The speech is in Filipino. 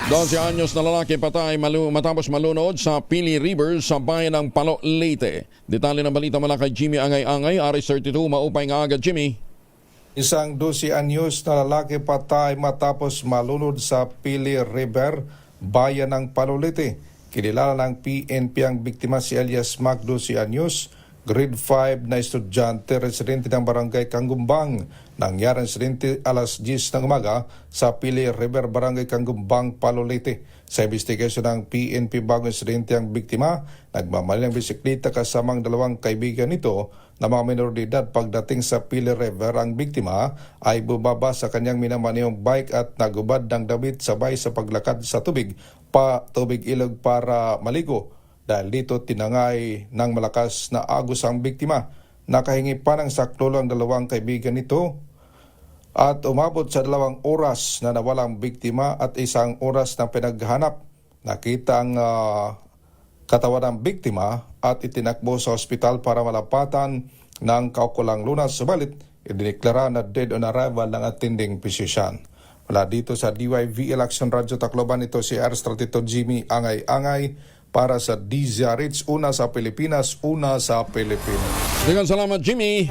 12 anyos na lalaki patay matapos malunod sa Pili River sa bayan ng Palo, Leyte. Detalye ng balita mula kay Jimmy Angay-Angay, RS32, maupay nga agad, Jimmy. Isang 12 anyos na lalaki patay matapos malunod sa Pili River, bayan ng Palo, Leyte. Kinilala ng PNP ang biktima si Elias Mac, 12 anyos, grade 5 na estudyante, residente ng barangay Kangumbang. Nangyari ang insidente alas 10 ng umaga sa Pili River, barangay Kangumbang, Palo, Leyte. Sa investigasyon ng PNP, bago insidente ang biktima, nagmamali ng bisikleta kasamang dalawang kaibigan nito na mga minor de edad. Pagdating sa Pili River, ang biktima ay bumaba sa kanyang minamaniyong bike at nagubad ng damit sabay sa paglakad sa tubig ilog para maligo. Dahil dito tinangay ng malakas na agos ang biktima. Nakahingi pa ng saklolo ang dalawang kaibigan nito at umabot sa 2 oras na nawalang biktima at 1 oras na pinaghanap. Nakita ang katawan ng biktima at itinakbo sa ospital para malapatan ng kaukulang lunas. Subalit, idineklara na dead on arrival ng attending physician. Mula dito sa DYV Election Radyo Tacloban, ito si RS32 Jimmy Angay-Angay para sa DZRH, una sa Pilipinas, una sa Pilipinas. Dengan salamat, Jimmy.